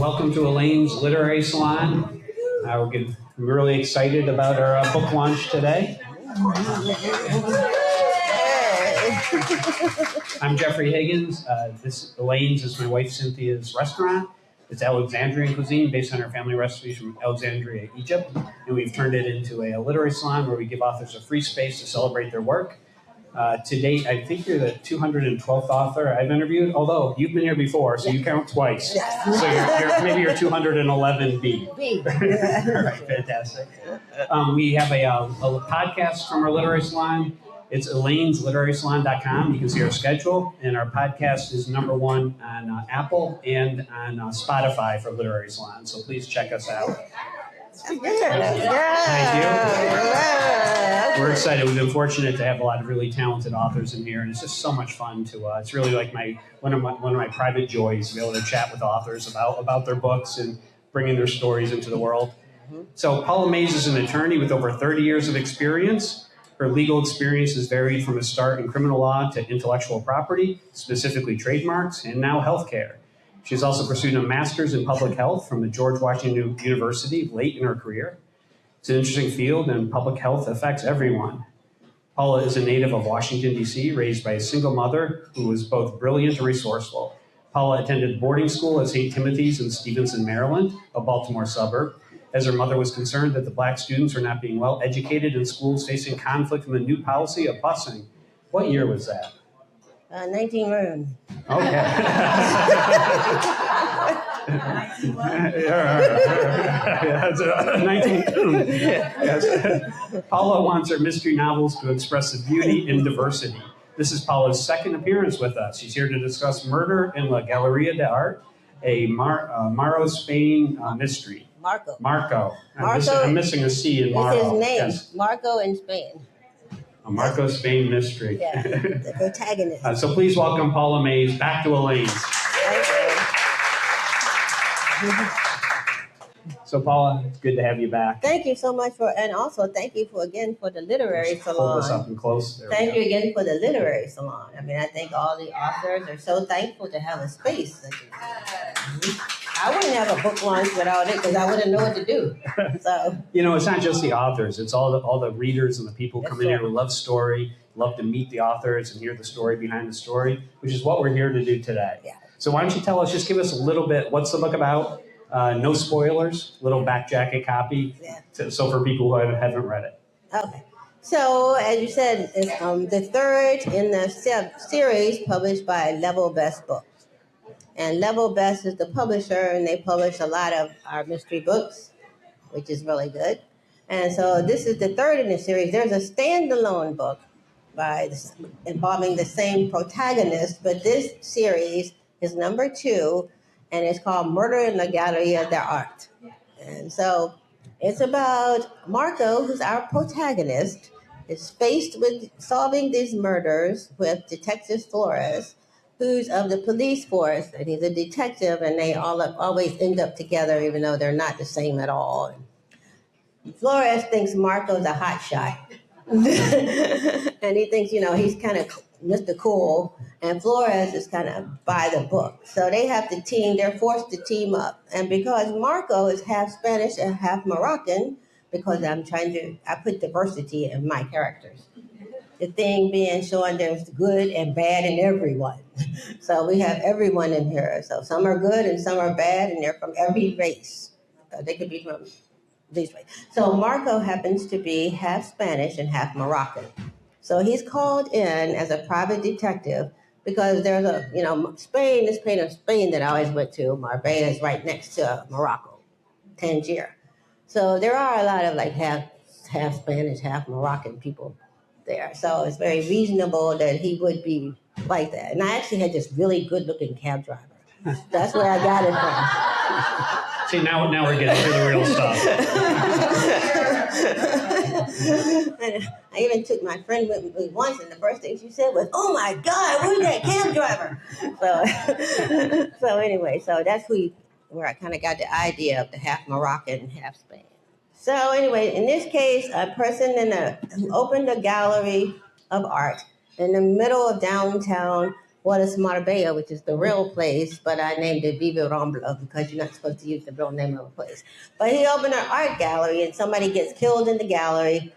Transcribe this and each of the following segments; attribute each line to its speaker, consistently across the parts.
Speaker 1: welcome to Elaine's Literary Salon. We're really excited about our book launch today. I'm Jeffrey Higgins. Elaine's is my wife Cynthia's restaurant. It's Alexandrian cuisine based on our family recipes from Alexandria, Egypt. And we've turned it into a literary salon where we give authors a free space to celebrate their work. To date, I think you're the 212th author I've interviewed, although you've been here before, so you count twice. So maybe you're 211B. All right, fantastic. We have a podcast from our literary salon. It's elainesliterarysalon.com. You can see our schedule, and our podcast is #1 on Apple and on Spotify for Literary Salon, so please check us out. Thank you. We're excited. We've been fortunate to have a lot of really talented authors in here, and it's just so much fun to. It's really like one of my private joys to be able to chat with authors about their books and bringing their stories into the world. So Paula Mays is an attorney with over 30 years of experience. Her legal experience has varied from a start in criminal law to intellectual property, specifically trademarks, and now healthcare. She's also pursued a master's in public health from the George Washington University late in her career. It's an interesting field, and public health affects everyone. Paula is a native of Washington, D.C., raised by a single mother who was both brilliant and resourceful. Paula attended boarding school at St. Timothy's in Stevenson, Maryland, a Baltimore suburb, as her mother was concerned that the black students were not being well educated in schools facing conflict from the new policy of busing. What year was that?
Speaker 2: 19
Speaker 1: Okay. 19. Yes. Paula wants her mystery novels to express the beauty and diversity. This is Paula's second appearance with us. She's here to discuss Murder in La Galeria D'Arte, a Maro, Spain mystery. Marco. I'm missing a C in Maro.
Speaker 2: It's his name.
Speaker 1: Yes.
Speaker 2: Marco in Spain.
Speaker 1: A Marco Spain mystery.
Speaker 2: Yeah, the protagonist.
Speaker 1: So please welcome Paula Mays back to Elaine's.
Speaker 2: Thank you.
Speaker 1: So Paula, it's good to have you back.
Speaker 2: Thank you so much and also thank you for the literary salon.
Speaker 1: Hold this up and close.
Speaker 2: Thank you again for the literary salon. I mean, I think all the authors are so thankful to have a space. I wouldn't have a book launch without it because I wouldn't know what to do. So
Speaker 1: it's not just the authors; it's all the readers and the people who come in here who love story, love to meet the authors and hear the story behind the story, which is what we're here to do today.
Speaker 2: Yeah.
Speaker 1: So why don't you tell us? Just give us a little bit. What's the book about? No spoilers. Little back jacket copy.
Speaker 2: Yeah.
Speaker 1: So for people who haven't read it.
Speaker 2: Okay. So as you said, it's the third in the series published by Level Best Books. And Level Best is the publisher, and they publish a lot of our mystery books, which is really good. And so this is the third in the series. There's a standalone book involving the same protagonist, but this series is #2, and it's called Murder in La Galeria D'Arte. And so it's about Marco, who's our protagonist, is faced with solving these murders with Detective Flores, who's of the police force, and he's a detective, and they always end up together, even though they're not the same at all. Flores thinks Marco's a hot shot. And he thinks, he's kind of Mr. Cool, and Flores is kind of by the book. So they're forced to team up. And because Marco is half Spanish and half Moroccan, because I put diversity in my characters. The thing being showing there's good and bad in everyone. So we have everyone in here. So some are good and some are bad, and they're from every race. They could be from these races. So Marco happens to be half Spanish and half Moroccan. So he's called in as a private detective because there's Spain, this part of Spain that I always went to, Marbella is right next to Morocco, Tangier. So there are a lot of half Spanish, half Moroccan people there. So it's very reasonable that he would be like that. And I actually had this really good-looking cab driver. That's where I got it from.
Speaker 1: See, now we're getting to the real stuff.
Speaker 2: And I even took my friend with me once, and the first thing she said was, "Oh my God, where's that cab driver?" So anyway, so that's where I kind of got the idea of the half Moroccan, half Spain. So anyway, in this case, a person who opened a gallery of art in the middle of downtown Well, it's Marbella, which is the real place, but I named it Viva Rambla because you're not supposed to use the real name of a place. But he opened an art gallery, and somebody gets killed in the gallery.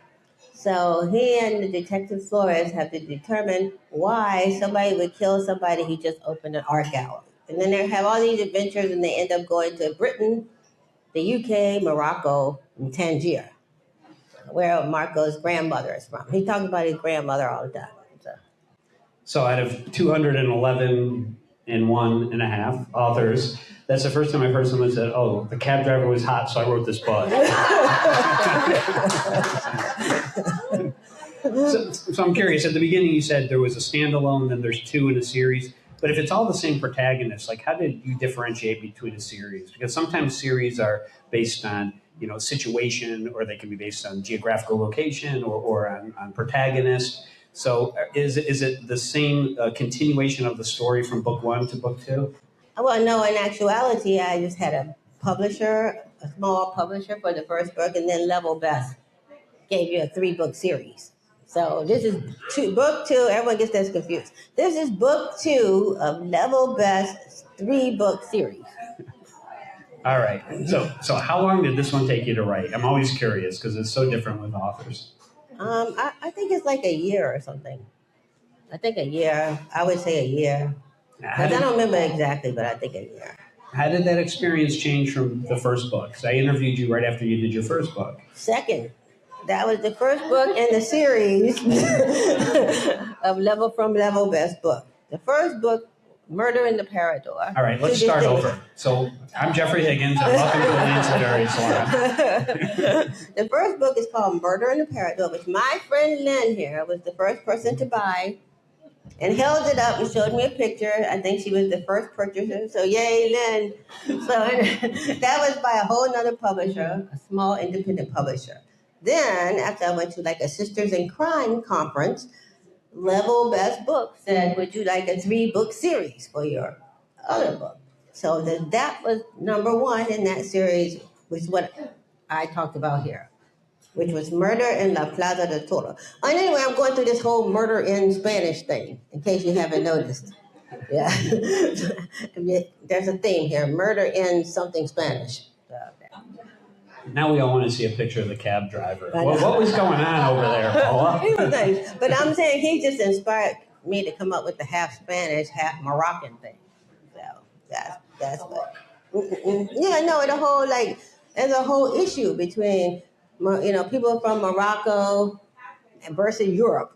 Speaker 2: So he and the detective Flores have to determine why somebody would kill somebody who just opened an art gallery. And then they have all these adventures, and they end up going to Britain, the UK, Morocco, and Tangier, where Marco's grandmother is from. He talks about his grandmother all the time.
Speaker 1: So out of 211 and one and a half authors, that's the first time I've heard someone say, oh, the cab driver was hot, so I wrote this book. So I'm curious, at the beginning you said there was a standalone, then there's two in a series. But if it's all the same protagonist, like how did you differentiate between a series? Because sometimes series are based on, situation, or they can be based on geographical location or on protagonist. So is it the same continuation of the story from book one to book two?
Speaker 2: Well, no, in actuality, I just had a publisher, a small publisher for the first book, and then Level Best gave you a 3-book series. So this is book two. Everyone gets this confused. This is book 2 of Level Best's 3-book series.
Speaker 1: All right. So how long did this one take you to write? I'm always curious because it's so different with authors.
Speaker 2: I think it's like a year or something. I think a year. I would say a year. Because I don't remember exactly, but I think a year.
Speaker 1: How did that experience change from the first book? Because I interviewed you right after you did your first book.
Speaker 2: Second. That was the first book in the series of Level Best book. The first book, Murder in the Parador.
Speaker 1: All right, let's start over. So I'm Jeffrey Higgins, and welcome to Lane's Literary Salon.
Speaker 2: The first book is called Murder in the Parador, which my friend Lynn here was the first person to buy and held it up and showed me a picture. I think she was the first purchaser, so yay, Lynn. So that was by a whole nother publisher, a small independent publisher. Then, after I went to like a Sisters in Crime conference, Level Best Book said, would you like a 3-book series for your other book? So that was number 1 in that series, which is what I talked about here, which was Murder in La Plaza de Toro. And anyway, I'm going through this whole murder in Spanish thing, in case you haven't noticed. Yeah. There's a theme here, murder in something Spanish.
Speaker 1: Now we all want to see a picture of the cab driver. What was going on over there, Paula?
Speaker 2: He was nice. But I'm saying he just inspired me to come up with the half Spanish, half Moroccan thing. So that's what. Yeah, no, there's a whole issue between, people from Morocco versus Europe,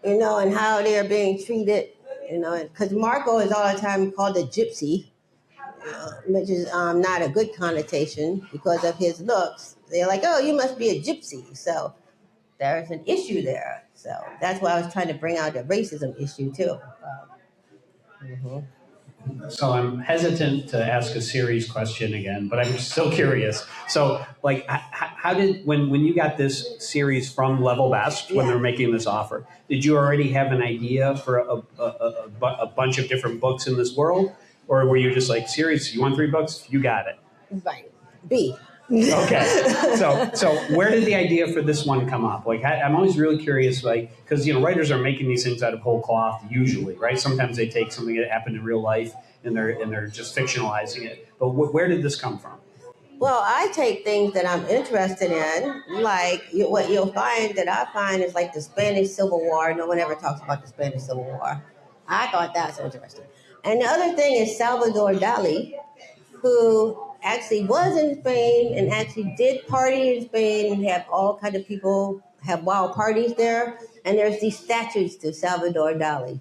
Speaker 2: and how they are being treated, because Marco is all the time called a gypsy. Which is not a good connotation because of his looks. They're like, oh, you must be a gypsy. So there's an issue there. So that's why I was trying to bring out the racism issue too.
Speaker 1: So I'm hesitant to ask a serious question again, but I'm still curious. So, how did when you got this series from Level Best when they're making this offer? Did you already have an idea for a bunch of different books in this world? Or were you just like, serious, you want 3 books? You got it.
Speaker 2: Right. B.
Speaker 1: Okay. So where did the idea for this one come up? I'm always really curious, because, writers are making these things out of whole cloth usually, right? Sometimes they take something that happened in real life and they're just fictionalizing it. But where did this come from?
Speaker 2: Well, I take things that I'm interested in, like what you'll find that I find is like the Spanish Civil War. No one ever talks about the Spanish Civil War. I thought that's interesting. And the other thing is Salvador Dali, who actually was in Spain and actually did party in Spain and have all kinds of people have wild parties there. And there's these statues to Salvador Dali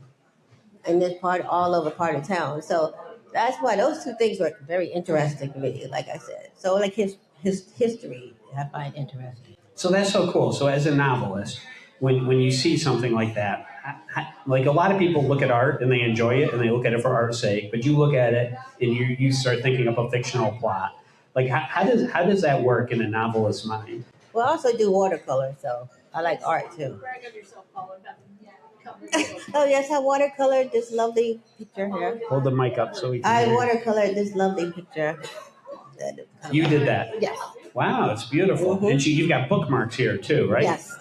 Speaker 2: in this all over part of town. So that's why those 2 things were very interesting to me, like I said. So like his history, I find interesting.
Speaker 1: So that's so cool. So as a novelist, when you see something like that, like a lot of people look at art and they enjoy it and they look at it for art's sake, but you look at it and you start thinking of a fictional plot. Like how does that work in a novelist's mind?
Speaker 2: Well, I also do watercolor, so I like art too.
Speaker 3: Brag on yourself, Paula.
Speaker 2: Oh yes, I watercolored this lovely picture here.
Speaker 1: Hold the mic up so we can
Speaker 2: I
Speaker 1: hear.
Speaker 2: watercolored this lovely picture.
Speaker 1: You did that?
Speaker 2: Yes.
Speaker 1: Wow, it's beautiful. Mm-hmm. And you've got bookmarks here too, right?
Speaker 2: Yes.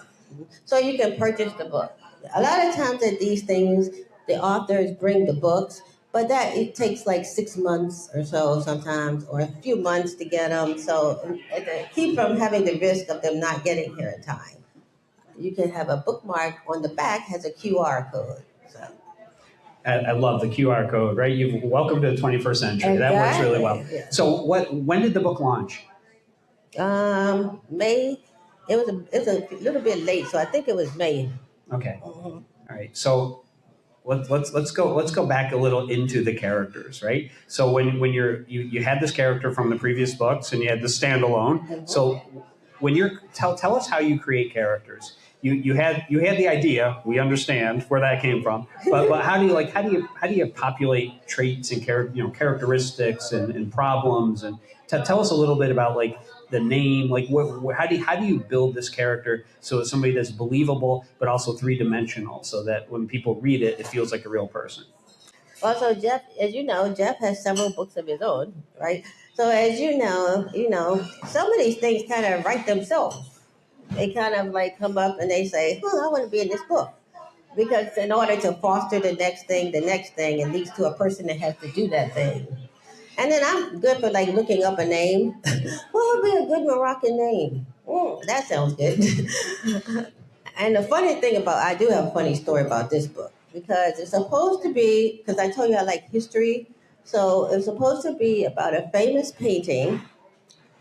Speaker 2: So you can purchase the book. A lot of times at these things, the authors bring the books, but that it takes like 6 months or so sometimes, or a few months to get them. So keep from having the risk of them not getting here in time. You can have a bookmark on the back has a QR code. So.
Speaker 1: I love the QR code, right? You've welcome to the 21st century.
Speaker 2: Exactly.
Speaker 1: That works really well.
Speaker 2: Yeah.
Speaker 1: So when did the book launch?
Speaker 2: May. It was a little bit late, so I think it was May.
Speaker 1: Okay.
Speaker 2: Mm-hmm.
Speaker 1: All right. So let's go back a little into the characters, right? So when you had this character from the previous books and you had the standalone.
Speaker 2: Mm-hmm.
Speaker 1: So when you're tell us how you create characters. You had the idea. We understand where that came from, but how do you populate traits and characteristics and problems and tell us a little bit about like the name, like how do you build this character so it's somebody that's believable but also three-dimensional, so that when people read it, it feels like a real person.
Speaker 2: Also, Jeff, as you know, Jeff has several books of his own, right? So as you know, some of these things kind of write themselves. They kind of like come up and they say, "Oh, I want to be in this book," because in order to foster the next thing, it leads to a person that has to do that thing. And then I'm good for like looking up a name. What would be a good Moroccan name? That sounds good. And the funny thing I do have a funny story about this book because it's supposed to be, because I told you I like history. So it's supposed to be about a famous painting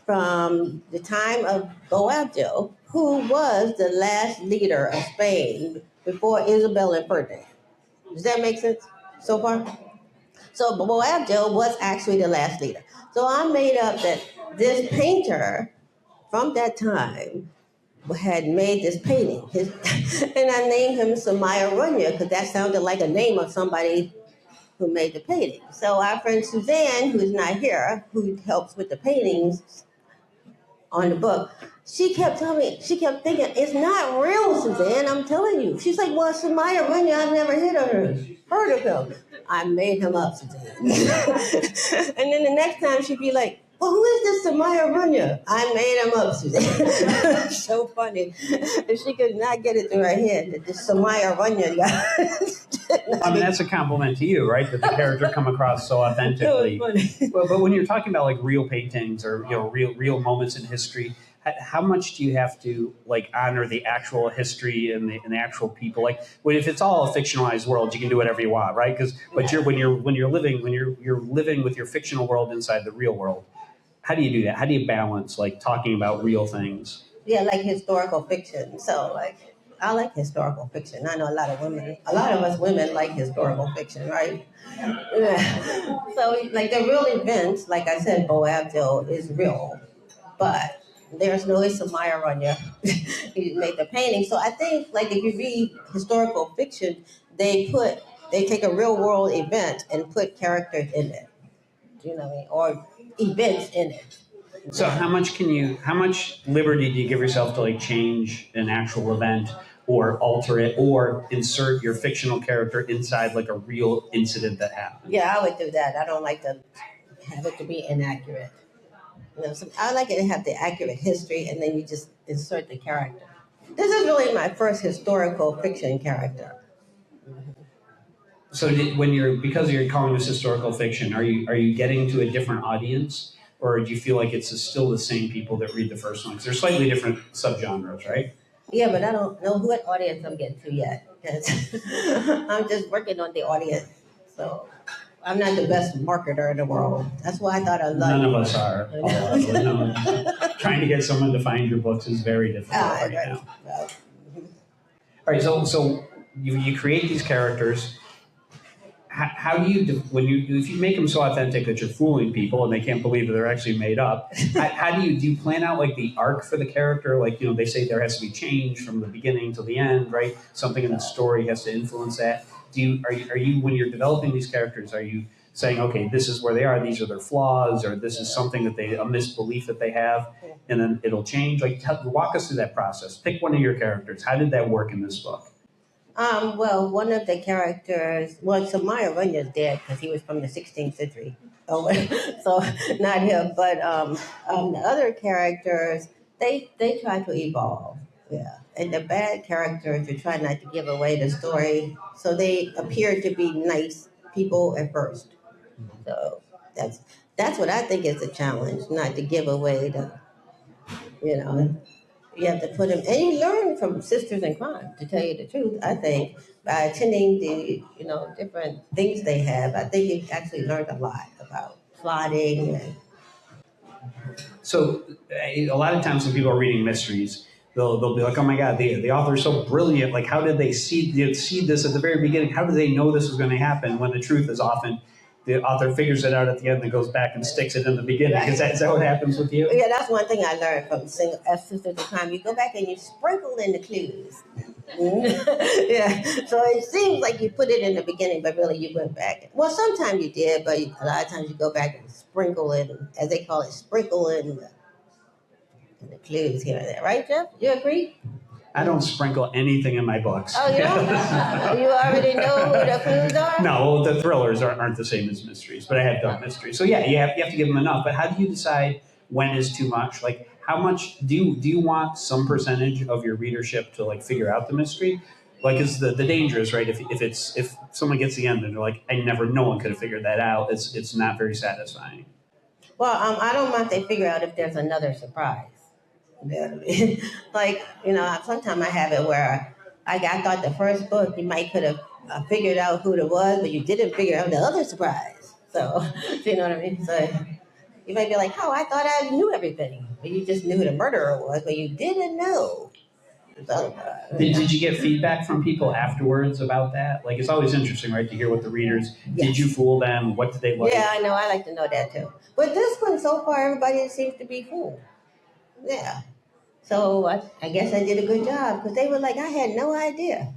Speaker 2: from the time of Boabdil, who was the last leader of Spain before Isabel and Ferdinand. Does that make sense so far? So Boabdil was actually the last leader. So I made up that this painter from that time had made this painting. And I named him Samaya Runya because that sounded like a name of somebody who made the painting. So our friend Suzanne, who's not here, who helps with the paintings on the book, she kept thinking, it's not real, Suzanne, I'm telling you. She's like, well, Samaya Runya, I've never heard of him. I made him up, Suzanne. And then the next time she'd be like, well, who is this Samaya Runya? I made him up, Suzanne. So funny. And she could not get it through her head that this Samaya Runya guy.
Speaker 1: I mean, that's a compliment to you, right? That the character come across so authentically. But when you're talking about like real paintings or real moments in history, how much do you have to like honor the actual history and the actual people? Like, if it's all a fictionalized world, you can do whatever you want, right? But when you're living with your fictional world inside the real world, how do you do that? How do you balance like talking about real things?
Speaker 2: Yeah, like historical fiction. So like I like historical fiction. I know a lot of us women like historical fiction, right? Yeah. So like the real events, like I said, Boabdil is real, but there's no Samaya Runya. He made the painting. So I think like if you read historical fiction, they take a real world event and put characters in it. You know what I mean? Or events in it.
Speaker 1: So how much liberty do you give yourself to like change an actual event or alter it or insert your fictional character inside like a real incident that happened?
Speaker 2: Yeah, I would do that. I don't like to have it to be inaccurate. I like it to have the accurate history and then you just insert the character. This is really my first historical fiction character.
Speaker 1: So because you're calling this historical fiction, are you getting to a different audience? Or do you feel like it's still the same people that read the first one? Because they're slightly different subgenres, right?
Speaker 2: Yeah, but I don't know what audience I'm getting to yet. Because I'm just working on the audience. So I'm not the best marketer in the world. That's why I thought I loved
Speaker 1: None of us are. Trying to get someone to find your books is very difficult right now. All right, so you create these characters. How do you, if you make them so authentic that you're fooling people and they can't believe that they're actually made up, how do you plan out like the arc for the character? Like, they say there has to be change from the beginning to the end, right? Something in the story has to influence that. Are you when you're developing these characters, are you saying, okay, this is where they are, these are their flaws, or this is something a misbelief that they have, and then it'll change? Like, walk us through that process. Pick one of your characters. How did that work in this book?
Speaker 2: Well, one of the characters, Samaya Runya is dead because he was from the 16th century. Oh, so not him, but the other characters, they try to evolve. Yeah. And the bad characters, you try not to give away the story. So they appear to be nice people at first. So that's that's what I think is the challenge, not to give away the, you know, you have to put them, and you learn from Sisters in Crime, to tell you the truth, I think, by attending the, different things they have. I think you actually learned a lot about plotting and,
Speaker 1: So a lot of times when people are reading mysteries, they'll be like, "Oh my God, the author's so brilliant! Like, how did they see this at the very beginning? How did they know this was going to happen?" When the truth is often the author figures it out at the end and goes back and sticks it in the beginning.
Speaker 2: right.
Speaker 1: Is that what happens with you?
Speaker 2: Yeah, that's one thing I learned from Sisters in Crime. You go back and you sprinkle in the clues. Yeah, so it seems like you put it in the beginning, but really you went back. Well, sometimes you did, but a lot of times you go back and sprinkle in, as they call it, sprinkle in the clues here and there. Right, Jeff? You agree?
Speaker 1: I don't sprinkle anything in my books.
Speaker 2: Oh, you don't? You already know who the clues are?
Speaker 1: No, the thrillers aren't the same as mysteries, but I have done mysteries. So yeah, you have to give them enough. But how do you decide when is too much? Like, how much do you want some percentage of your readership to like figure out the mystery? Like, is the danger is right if someone gets the end and they're like, no one could have figured that out. It's not very satisfying.
Speaker 2: Well, I don't mind if they figure out if there's another surprise. You know what I mean? Like, sometimes I have it where I thought the first book you might could have figured out who it was, but you didn't figure out the other surprise. So, you know what I mean? So you might be like, oh, I thought I knew everything. But you just knew who the murderer was, but you didn't know.
Speaker 1: Did you get feedback from people afterwards about that? Like, it's always interesting, right, to hear what the readers,
Speaker 2: Yes.
Speaker 1: Did you fool them? What did they like?
Speaker 2: Yeah, I know. I like to know that too. But this one, so far, everybody seems to be fooled. Yeah. So I guess I did a good job because they were like, I had no idea.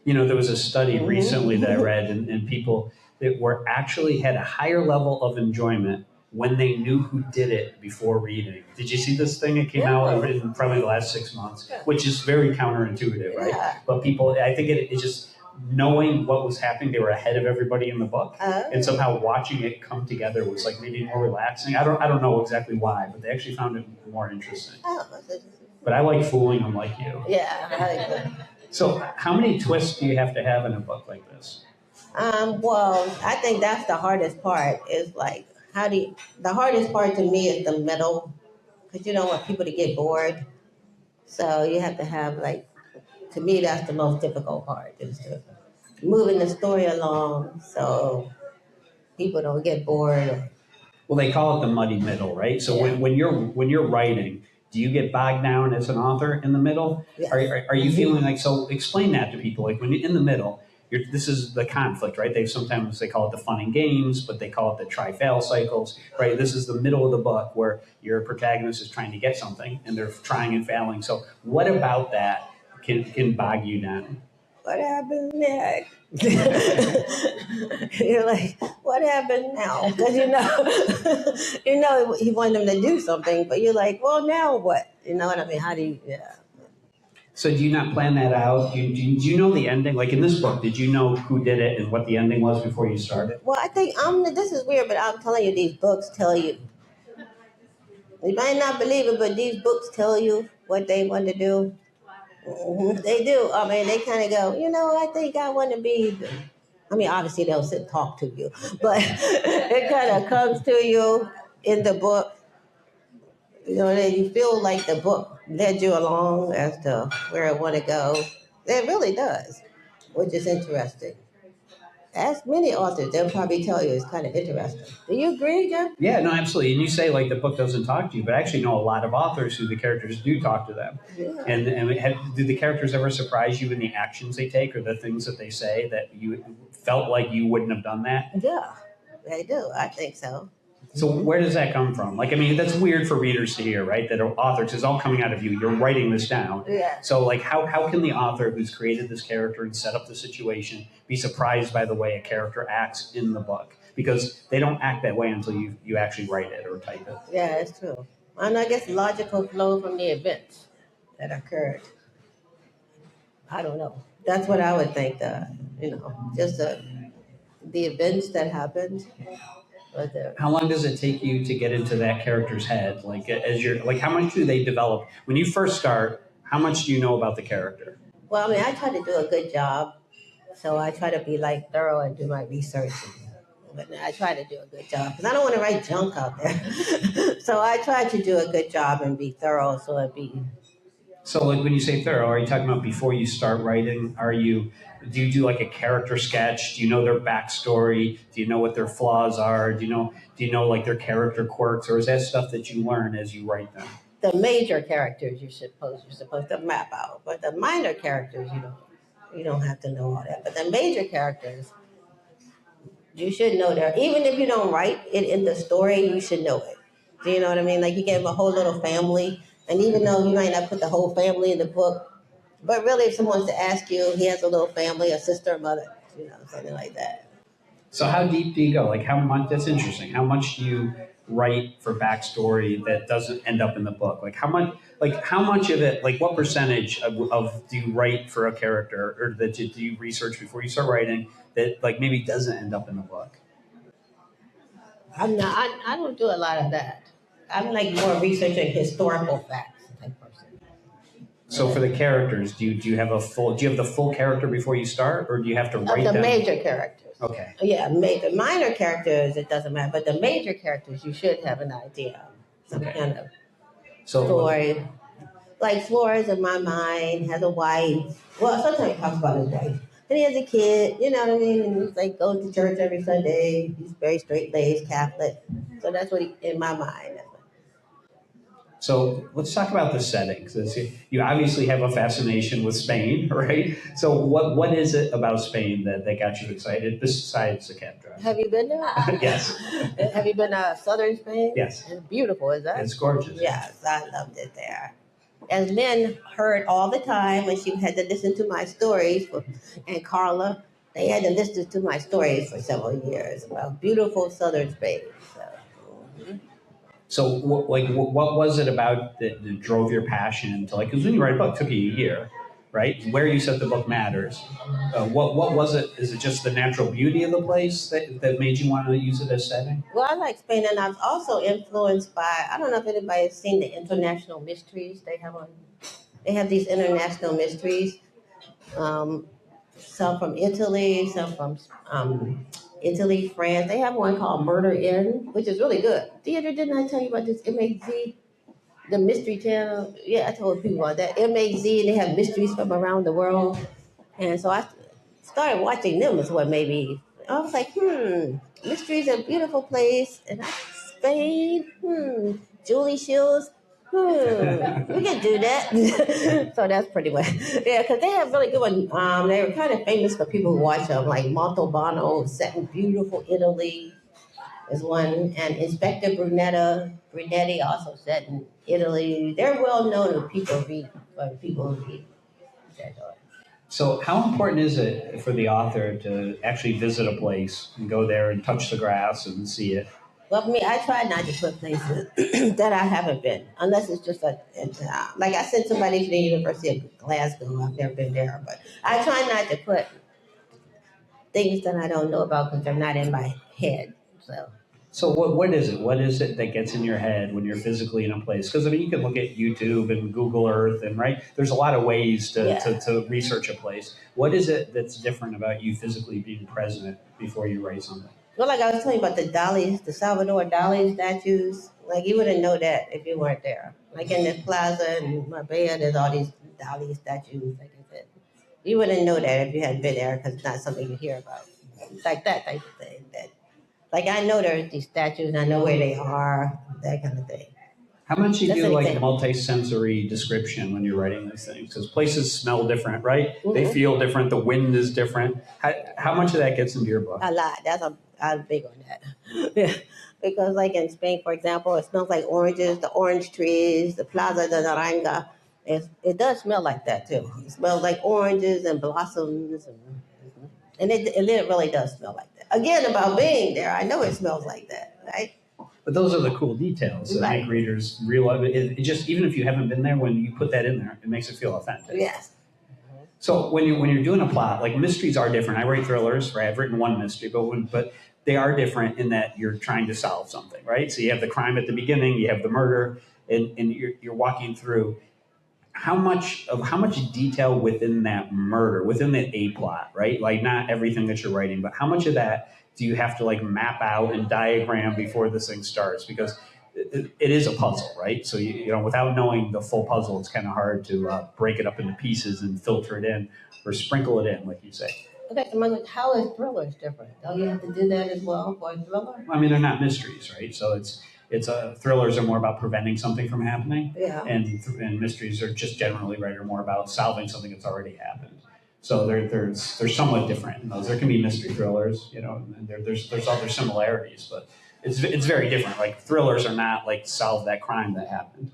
Speaker 1: There was a study recently that I read, and people that were actually had a higher level of enjoyment when they knew who did it before reading. Did you see this thing? It came out in probably the last 6 months, which is very counterintuitive, right?
Speaker 2: Yeah.
Speaker 1: But people, I think it's just knowing what was happening. They were ahead of everybody in the book, and somehow watching it come together was like maybe more relaxing. I don't know exactly why, but they actually found it more interesting.
Speaker 2: Oh,
Speaker 1: But I like fooling them like you.
Speaker 2: yeah, I like that.
Speaker 1: So, how many twists do you have to have in a book like this?
Speaker 2: Well, I think that's the hardest part. Is like, the hardest part to me is the middle, because you don't want people to get bored. So you have to have to me, that's the most difficult part, is to moving the story along so people don't get bored.
Speaker 1: Well, they call it the muddy middle, right? So when you're writing, do you get bogged down as an author in the middle?
Speaker 2: Yeah.
Speaker 1: Are you feeling like, so explain that to people, like when you're in the middle, this is the conflict, right? Sometimes they call it the fun and games, but they call it the try-fail cycles, right? This is the middle of the book where your protagonist is trying to get something and they're trying and failing. So what about that can bog you down?
Speaker 2: What happened next? You're like, what happened now? Because he wanted them to do something, but you're like, well, now what? You know what I mean? How do you? Yeah.
Speaker 1: So do you not plan that out? Do you know the ending? Like in this book, did you know who did it and what the ending was before you started?
Speaker 2: Well, I think this is weird, but I'm telling you, these books tell you. You might not believe it, but these books tell you what they want to do. Mm-hmm. They do. I mean, they kind of go, I think I want to be. I mean, obviously they'll sit and talk to you, but it kind of comes to you in the book. That you feel like the book led you along as to where it want to go. It really does, which is interesting. Ask many authors; they'll probably tell you it's kind of interesting. Do you agree, Jeff?
Speaker 1: Yeah, no, absolutely. And you say like the book doesn't talk to you, but I actually know a lot of authors who the characters do talk to them.
Speaker 2: Yeah.
Speaker 1: And do the characters ever surprise you in the actions they take or the things that they say that you felt like you wouldn't have done that?
Speaker 2: Yeah, they do. I think so.
Speaker 1: So where does that come from? Like, I mean, that's weird for readers to hear, right? That authors, it's all coming out of you. You're writing this down.
Speaker 2: Yeah.
Speaker 1: So like, how can the author who's created this character and set up the situation be surprised by the way a character acts in the book? Because they don't act that way until you actually write it or type it.
Speaker 2: Yeah, it's true. And I guess logical flow from the events that occurred. I don't know. That's what I would think. Just the events that happened. But
Speaker 1: How long does it take you to get into that character's head? Like, how much do they develop when you first start? How much do you know about the character?
Speaker 2: Well, I mean, I try to do a good job. So I try to be like thorough and do my research. But I try to do a good job because I don't want to write junk out there. So I try to do a good job and be thorough. So it be.
Speaker 1: So, like when you say thorough, are you talking about before you start writing? Do you do like a character sketch? Do you know their backstory? Do you know what their flaws are? Do you know like their character quirks, or is that stuff that you learn as you write them?
Speaker 2: The major characters you're supposed to map out, but the minor characters you don't have to know all that. But the major characters you should know there. Even if you don't write it in the story, you should know it. Do you know what I mean? Like you gave a whole little family, and even though you might not put the whole family in the book, but really, if someone wants to ask you, he has a little family, a sister, a mother, something like that.
Speaker 1: So, how deep do you go? Like, how much? That's interesting. How much do you write for backstory that doesn't end up in the book? Like, how much? Like, how much of it? Like, what percentage of do you write for a character, or that do you research before you start writing that like maybe doesn't end up in the book?
Speaker 2: I'm not. I don't do a lot of that. I'm like more researching historical facts type person.
Speaker 1: So for the characters, do you have the full character before you start, or do you have to write
Speaker 2: Of the
Speaker 1: them?
Speaker 2: major characters.
Speaker 1: Okay.
Speaker 2: Yeah, the minor characters it doesn't matter, but the major characters you should have an idea of some kind of story. Like Flores in my mind has a wife. Well, sometimes he talks about his wife. And he has a kid, you know what I mean? And he's like goes to church every Sunday. He's very straight laced Catholic. So that's what in my mind.
Speaker 1: So let's talk about the settings. You obviously have a fascination with Spain, right? So what is it about Spain that got you excited besides the cab drive?
Speaker 2: Have you been there?
Speaker 1: Yes.
Speaker 2: Have you been to southern Spain?
Speaker 1: Yes.
Speaker 2: It's beautiful, is that?
Speaker 1: It's gorgeous.
Speaker 2: Yes, I loved it there. And Lynn heard all the time when she had to listen to my stories, and Carla, they had to listen to my stories for several years about beautiful southern Spain.
Speaker 1: So what was it about that drove your passion to like? Because when you write a book, it took you a year, right? Where you set the book matters. What was it? Is it just the natural beauty of the place that made you want to use it as setting?
Speaker 2: Well, I like Spain, and I was also influenced by. I don't know if anybody has seen the international mysteries they have on. They have these international mysteries. Some from Italy, some from Italy, France. They have one called Murder In, which is really good. Theater, didn't I tell you about this MAZ, the Mystery Channel? Yeah, I told people about that. MAZ, they have mysteries from around the world. And so I started watching them is what made me, I was like, mystery's a beautiful place. And Spain, Julie Shields, we can do that. So that's pretty much, yeah, because they have really good ones. They were kind of famous for people who watch them, like Montalbano, set in beautiful Italy is one, and Inspector Brunetti also set in Italy. They're well known to people who read.
Speaker 1: So how important is it for the author to actually visit a place and go there and touch the grass and see it?
Speaker 2: Well, for me, I try not to put places that I haven't been, unless it's just like I sent somebody to the University of Glasgow. I've never been there, but I try not to put things that I don't know about because they're not in my head.
Speaker 1: So what is it? What is it that gets in your head when you're physically in a place? Because I mean, you can look at YouTube and Google Earth, and right, there's a lot of ways to research a place. What is it that's different about you physically being present before you write something?
Speaker 2: Well, like I was telling you about the Salvador Dali statues. Like you wouldn't know that if you weren't there. Like in the plaza in Marbella, there's all these Dali statues. Like I said, you wouldn't know that if you hadn't been there because it's not something you hear about. It's like that type of thing. Like I know there's these statues, and I know where they are, that kind of thing.
Speaker 1: How much do you do like multi-sensory description when you're writing these things? Because places smell different, right? Mm-hmm. They feel different. The wind is different. How much of that gets into your book?
Speaker 2: A lot. I'm big on that. Yeah. Because like in Spain, for example, it smells like oranges, the orange trees, the Plaza de Naranja. It does smell like that too. It smells like oranges and blossoms, and it really does smell like that. Again, about being there, I know it smells like that, right?
Speaker 1: But those are the cool details that make readers realize. It just even if you haven't been there, when you put that in there, it makes it feel authentic.
Speaker 2: Yes.
Speaker 1: So when you're doing a plot, like mysteries are different. I write thrillers, right? I've written one mystery, but they are different in that you're trying to solve something, right? So you have the crime at the beginning, you have the murder, and you're walking through. how much detail within that murder, within the A plot, right? Like not everything that you're writing, but how much of that do you have to like map out and diagram before this thing starts? Because it is a puzzle, right? So you know, without knowing the full puzzle, it's kind of hard to break it up into pieces and filter it in or sprinkle it in, like you say.
Speaker 2: Okay, so like, how is thrillers different? Don't you have to do that as well for a thriller?
Speaker 1: I mean, they're not mysteries, right? So thrillers are more about preventing something from happening,
Speaker 2: Yeah.
Speaker 1: and mysteries are just generally right are more about solving something that's already happened. So they're somewhat different in those. There can be mystery thrillers, you know, and there's other similarities, but it's very different. Like thrillers are not like solve that crime that happened.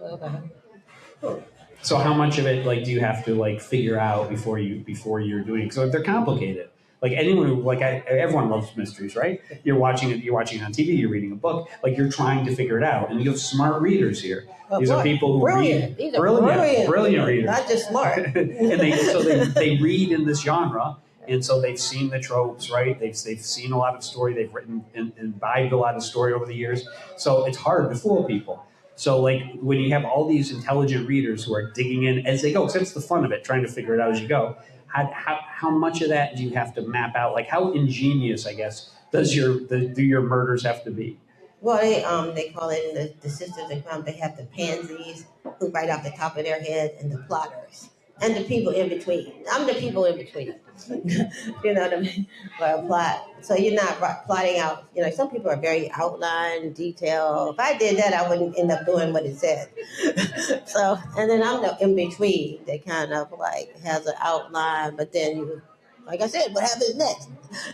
Speaker 2: Okay.
Speaker 1: So how much of it like do you have to like figure out before you're doing it? So they're complicated. Like anyone who everyone loves mysteries, right? You're watching it on TV, you're reading a book, like you're trying to figure it out. And you have smart readers here. These are people who
Speaker 2: brilliant.
Speaker 1: read
Speaker 2: These are brilliant
Speaker 1: readers.
Speaker 2: Not just smart.
Speaker 1: and they read in this genre. And so they've seen the tropes, right? They've seen a lot of story. They've written and imbibed a lot of story over the years. So it's hard to fool people. So like when you have all these intelligent readers who are digging in as they go, because that's the fun of it, trying to figure it out as you go. How much of that do you have to map out? Like how ingenious, I guess, do your murders have to be?
Speaker 2: Well, they call it the sisters in crime. They have the pansies who write off the top of their head, and the plotters, and the people in between. I'm the people in between. You know what I mean? For a plot. So you're not plotting out. You know, some people are very outline, detail. If I did that, I wouldn't end up doing what it said. So, and then I'm the in between that kind of like has an outline, but then you, like I said, what happens next?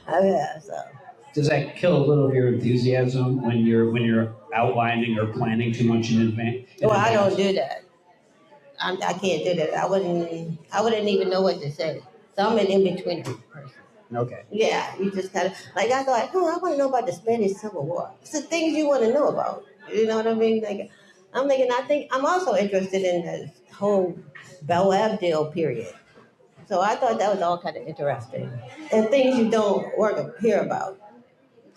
Speaker 2: Yeah. So.
Speaker 1: Does that kill a little of your enthusiasm when you're outlining or planning too much in advance?
Speaker 2: Well, I don't do that. I can't do that. I wouldn't even know what to say. So I'm an in-between person.
Speaker 1: Okay.
Speaker 2: Yeah, you just kind of, like I thought, I want to know about the Spanish Civil War. It's the things you want to know about. You know what I mean? Like, I'm also interested in the whole Belle Abdel period. So I thought that was all kind of interesting. And things you don't hear about.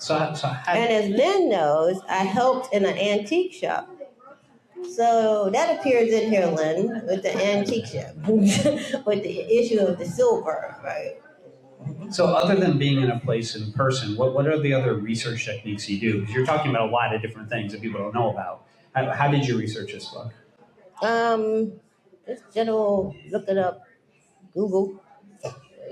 Speaker 2: And as Lynn knows, I helped in an antique shop. So that appears in here, Lynn, with the antique shop, with the issue of the silver, right?
Speaker 1: So other than being in a place in person, what are the other research techniques you do? Because you're talking about a lot of different things that people don't know about. How did you research this book?
Speaker 2: Just general looking up Google,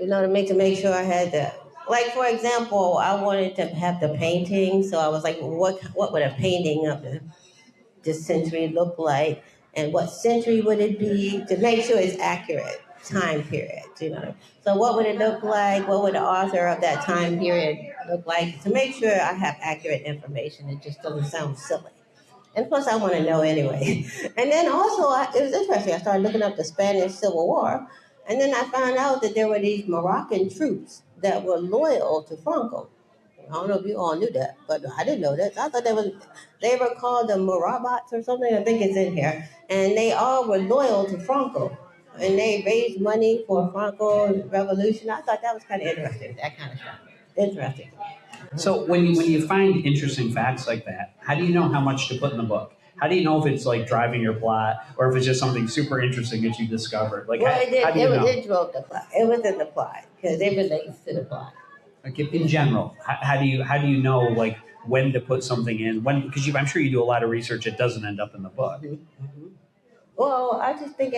Speaker 2: you know, to make sure I had that. Like, for example, I wanted to have the painting, so I was like, what would a painting of this century look like, and what century would it be, to make sure it's accurate time period, you know. So what would it look like? What would the author of that time period look like? To make sure I have accurate information, it just doesn't sound silly. And plus, I want to know anyway. And then also, it was interesting. I started looking up the Spanish Civil War, and then I found out that there were these Moroccan troops that were loyal to Franco. I don't know if you all knew that, but I didn't know that. I thought they were called the Marabots or something. I think it's in here. And they all were loyal to Franco. And they raised money for Franco's revolution. I thought that was kind of interesting, that kind of stuff. Interesting.
Speaker 1: So when you find interesting facts like that, how do you know how much to put in the book? How do you know if it's like driving your plot or if it's just something super interesting that you discovered? Like,
Speaker 2: well,
Speaker 1: it
Speaker 2: drove the plot. It was in the plot because it relates to the plot.
Speaker 1: Like in general, how do you know like when to put something in? Because I'm sure you do a lot of research that doesn't end up in the book.
Speaker 2: Mm-hmm. Well, I just think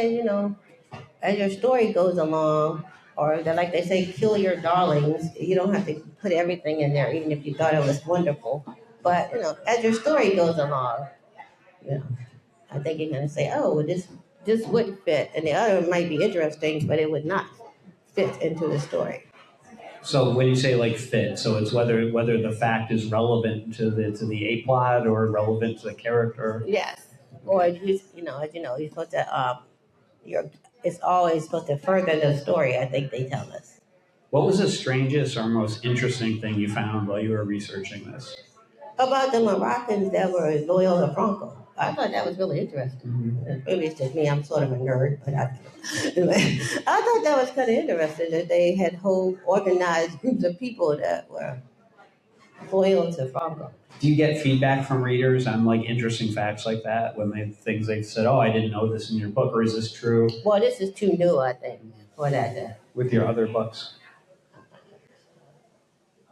Speaker 2: as your story goes along, or like they say, kill your darlings. You don't have to put everything in there, even if you thought it was wonderful. But as your story goes along, I think you're gonna say, oh, well, this would fit, and the other might be interesting, but it would not fit into the story.
Speaker 1: So when you say like fit, so it's whether the fact is relevant to the A plot or relevant to the character.
Speaker 2: Yes, or you're supposed to it's always supposed to further the story. I think they tell us.
Speaker 1: What was the strangest or most interesting thing you found while you were researching this?
Speaker 2: About the Moroccans that were loyal to Franco. I thought that was really interesting. Mm-hmm. Maybe it's just me, I'm sort of a nerd, but I thought that was kind of interesting that they had whole organized groups of people that were loyal to Franco.
Speaker 1: Do you get feedback from readers on like interesting facts like that when things they've said, oh, I didn't know this in your book, or is this true?
Speaker 2: Well, this is too new, I think, for that.
Speaker 1: With your other books?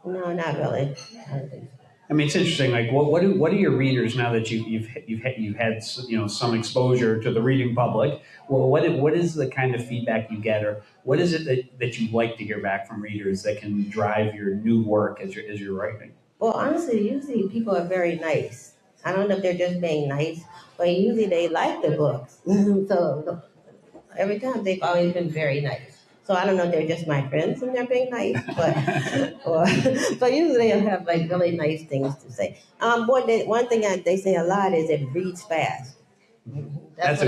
Speaker 2: No, not really. I don't think so.
Speaker 1: I mean, it's interesting. Like, what are your readers now that you've had some exposure to the reading public? Well, what is the kind of feedback you get, or what is it that you like to hear back from readers that can drive your new work as you're writing?
Speaker 2: Well, honestly, usually people are very nice. I don't know if they're just being nice, but usually they like the books. So every time they've always been very nice. So I don't know if they're just my friends and they're being nice, but usually they'll have like really nice things to say. One thing they say a lot is it reads fast.
Speaker 1: That's a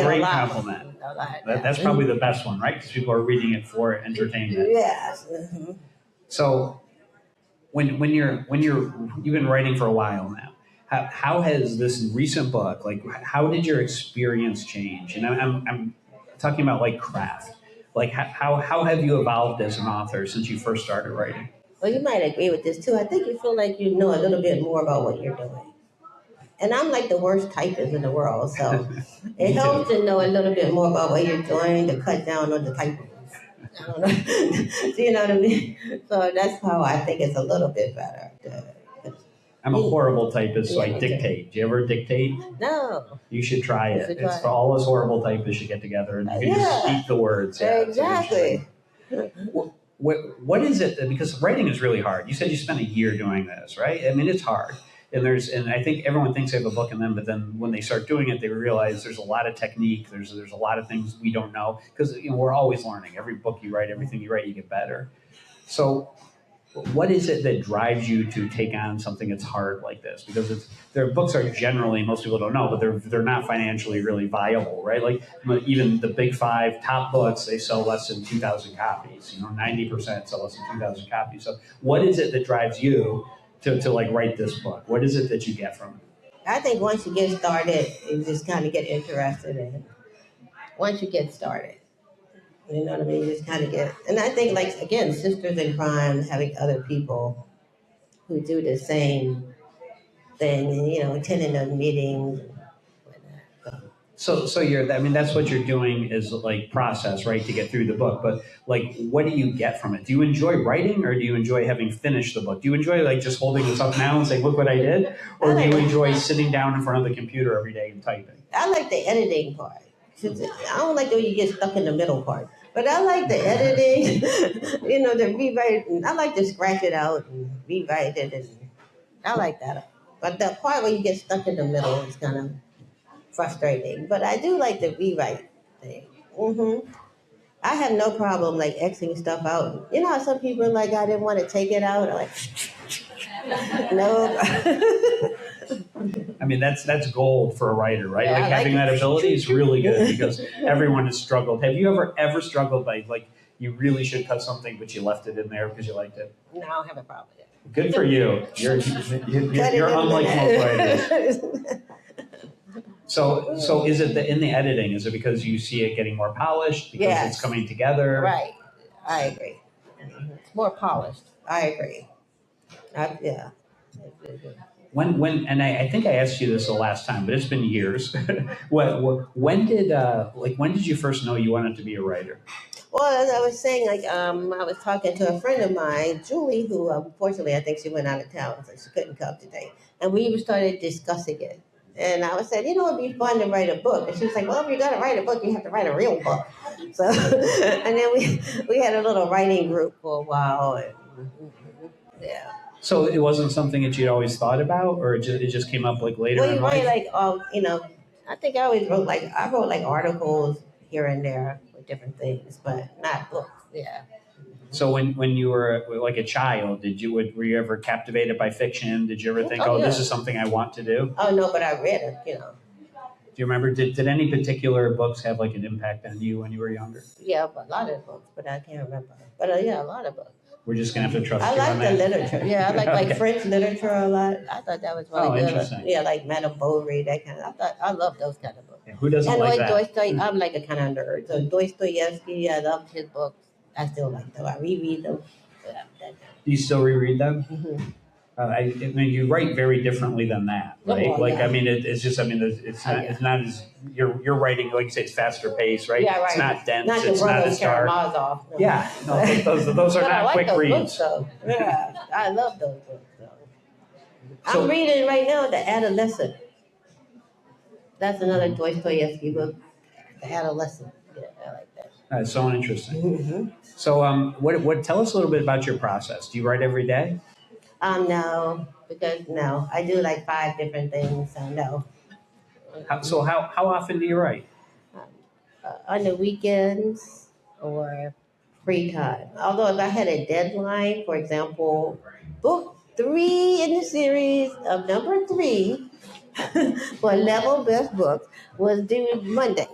Speaker 1: great compliment. That's probably the best one, right? Because people are reading it for entertainment.
Speaker 2: Yes.
Speaker 1: So when you've been writing for a while now, how has this recent book, like, how did your experience change? And I'm talking about like craft. Like, how have you evolved as an author since you first started writing?
Speaker 2: Well, you might agree with this too. I think you feel like you know a little bit more about what you're doing. And I'm like the worst typist in the world, so it helps to know a little bit more about what you're doing to cut down on the typing. I don't know. Do you know what I mean? So that's how I think it's a little bit better.
Speaker 1: I'm a horrible typist, so I dictate. Do you ever dictate?
Speaker 2: No.
Speaker 1: You should try it. It's for all us horrible typists should get together and you can just speak the words.
Speaker 2: Yeah, exactly.
Speaker 1: What is it? Because writing is really hard. You said you spent a year doing this, right? I mean, it's hard. And I think everyone thinks they have a book in them, but then when they start doing it, they realize there's a lot of technique. There's a lot of things we don't know because we're always learning. Every book you write, everything you write, you get better. So what is it that drives you to take on something that's hard like this? Because their books are generally, most people don't know, but they're not financially really viable, right? Like even the big 5 top books, they sell less than 2,000 copies. 90% sell less than 2,000 copies. So what is it that drives you to like write this book? What is it that you get from it?
Speaker 2: I think once you get started, you just kind of get interested in it. Once you get started. You know what I mean? You just kind of get, and I think, like, again, sisters in crime, having other people who do the same thing, and attending those meetings.
Speaker 1: So that's what you're doing is like process, right, to get through the book. But like, what do you get from it? Do you enjoy writing, or do you enjoy having finished the book? Do you enjoy like just holding this up now and saying, "Look what I did," or do you enjoy sitting down in front of the computer every day and typing?
Speaker 2: I like the editing part. I don't like the way you get stuck in the middle part. But I like the editing, the rewriting. I like to scratch it out and rewrite it, and I like that. But the part where you get stuck in the middle is kind of frustrating. But I do like the rewrite thing. I have no problem like Xing stuff out. You know how some people are like, I didn't want to take it out. I'm like, no.
Speaker 1: I mean, that's gold for a writer, right? Yeah, like having that ability is really good because everyone has struggled. Have you ever struggled by like you really should cut something, but you left it in there because you liked it?
Speaker 2: No, I don't have a problem with it.
Speaker 1: Good for you. You're unlike most writers. So is it in the editing? Is it because you see it getting more polished because it's coming together?
Speaker 2: Right. I agree. It's more polished. I agree. Yeah.
Speaker 1: And I think I asked you this the last time, but it's been years. When did you first know you wanted to be a writer?
Speaker 2: Well, as I was saying, I was talking to a friend of mine, Julie, who unfortunately I think she went out of town, so she couldn't come today. And we started discussing it. And I was saying, it'd be fun to write a book. And she was like, well, if you're gonna write a book, you have to write a real book. So, and then we had a little writing group for a while. And, yeah.
Speaker 1: So it wasn't something that you'd always thought about, or it just came up like later in life?
Speaker 2: I think I always wrote articles here and there with different things, but not books. Yeah.
Speaker 1: So when you were like a child, were you ever captivated by fiction? Did you ever think, this is something I want to do?
Speaker 2: Oh no, but I read it.
Speaker 1: Do you remember? Did any particular books have like an impact on you when you were younger?
Speaker 2: Yeah, a lot of books, but I can't remember. But a lot of books.
Speaker 1: We're just gonna have to trust
Speaker 2: you.
Speaker 1: I
Speaker 2: like the literature. Yeah, I like French literature a lot. I thought that was really good.
Speaker 1: Interesting.
Speaker 2: Yeah, like Madame Bovary, that kind of. I love those kind of books.
Speaker 1: Yeah, who doesn't like that?
Speaker 2: I'm like a kind of nerd. So Dostoevsky, I loved his books. I still like them. I reread them.
Speaker 1: Do you still reread them?
Speaker 2: Mm-hmm.
Speaker 1: I mean, you write very differently than that, right?
Speaker 2: Oh,
Speaker 1: Like,
Speaker 2: yeah.
Speaker 1: I mean, it's just, I mean, it's not as you're writing, like you say, it's faster paced, right?
Speaker 2: Yeah, right.
Speaker 1: It's not dense.
Speaker 2: Not to
Speaker 1: it's
Speaker 2: run
Speaker 1: not
Speaker 2: those
Speaker 1: as dark.
Speaker 2: off. No.
Speaker 1: Yeah, no, those are
Speaker 2: But I
Speaker 1: not
Speaker 2: like
Speaker 1: quick
Speaker 2: those
Speaker 1: reads.
Speaker 2: books, though. Yeah, I love those books. Though.
Speaker 1: So-
Speaker 2: I'm reading right now The Adolescent. That's another Dostoevsky book. The Adolescent. Yeah, I like that.
Speaker 1: That's so interesting.
Speaker 2: Mm-hmm.
Speaker 1: So, what? Tell us a little bit about your process. Do you write every day?
Speaker 2: No, because no, I do like 5 different things. So no.
Speaker 1: How often do you write?
Speaker 2: On the weekends or free time. Although if I had a deadline, for example, book 3 in the series of number 3 for level best books was due Monday.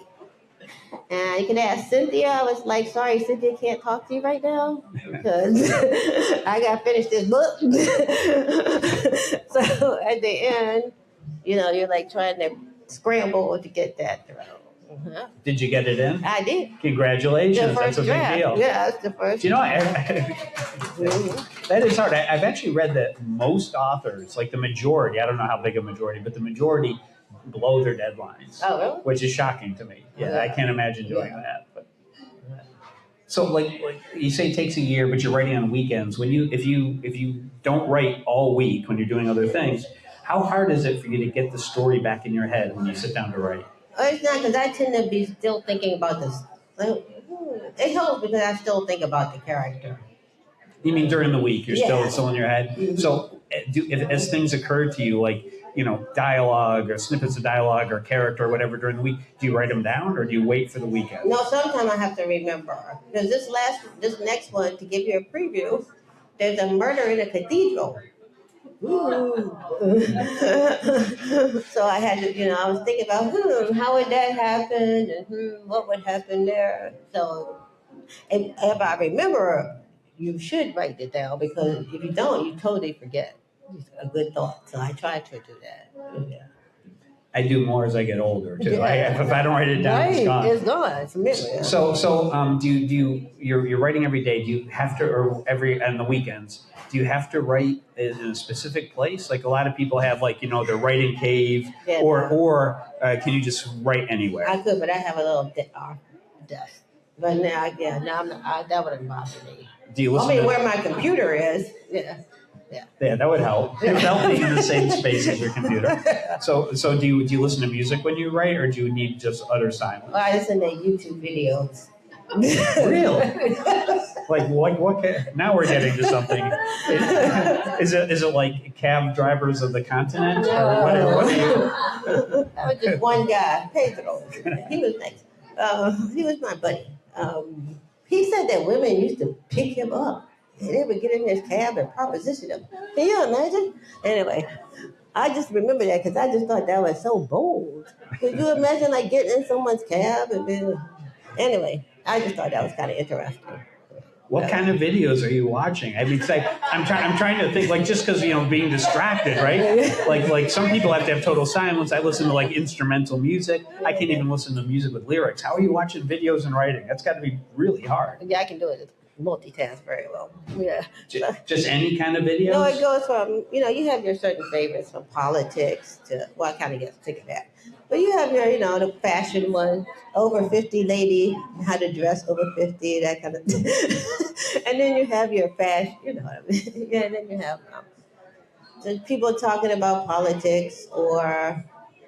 Speaker 2: And you can ask Cynthia. I was like, sorry, Cynthia can't talk to you right now because I got to finish this book. So at the end, you're like trying to scramble to get that through. Uh-huh.
Speaker 1: Did you get it in?
Speaker 2: I did.
Speaker 1: Congratulations.
Speaker 2: The first
Speaker 1: That's a
Speaker 2: draft.
Speaker 1: big deal.
Speaker 2: Yeah, that's the first.
Speaker 1: Do you know, that is hard. I've actually read that most authors, like the majority, I don't know how big a majority, but the majority blow their deadlines.
Speaker 2: Oh, really?
Speaker 1: Which is shocking to me. Yeah, I can't imagine doing that. But so, like you say, it takes a year, but you're writing on weekends. If you don't write all week when you're doing other things, how hard is it for you to get the story back in your head when you sit down to write?
Speaker 2: Oh, it's not because I tend to be still thinking about this. It helps because I still think about the character.
Speaker 1: You mean during the week? You're
Speaker 2: Yeah.
Speaker 1: still in your head.
Speaker 2: Mm-hmm.
Speaker 1: So, as things occur to you, like dialogue or snippets of dialogue or character or whatever during the week, do you write them down or do you wait for the weekend?
Speaker 2: No, sometimes I have to remember because this next one, to give you a preview, there's a murder in a cathedral. Ooh. So I had to, I was thinking about how would that happen and what would happen there. So if I remember, you should write it down because if you don't, you totally forget. It's a good thought. So I try to do that. Yeah.
Speaker 1: I do more as I get older too. Yeah. If I don't write it down, it's gone.
Speaker 2: It's gone. It's memory.
Speaker 1: So you're writing every day? Do you have to, or on the weekends? Do you have to write in a specific place? Like a lot of people have, like their writing cave, or can you just write anywhere?
Speaker 2: I could, but I have a little desk. But now, I'm not, that wouldn't bother me.
Speaker 1: Do you listen?
Speaker 2: Where my computer is,
Speaker 1: Yeah, that would help. It would help being in the same space as your computer. So do you listen to music when you write, or do you need just utter silence?
Speaker 2: Well, I listen to YouTube videos.
Speaker 1: Really? Like what? Now we're getting to something. Is it like cab drivers of the continent, or what are you?
Speaker 2: That was just one guy, Pedro. He was nice. He was my buddy. He said that women used to pick him up. And they would get in his cab and proposition him. Can you imagine? Anyway, I just remember that because I just thought that was so bold. Could you imagine like getting in someone's cab and then? Anyway, I just thought that was kind of interesting.
Speaker 1: What kind of videos are you watching? I mean, it's like I'm trying to think, like, just because being distracted, right? Like some people have to have total silence. I listen to like instrumental music. I can't even listen to music with lyrics. How are you watching videos and writing? That's got to be really hard.
Speaker 2: Yeah, I can do it. Multitask very well. Yeah.
Speaker 1: Just any kind of videos?
Speaker 2: No, it goes from, you have your certain favorites from politics to, well, I kind of get sick of that. But you have your, the fashion one, over 50 lady, how to dress over 50, that kind of thing. And then you have your fashion, what I mean? Yeah, and then you have people talking about politics or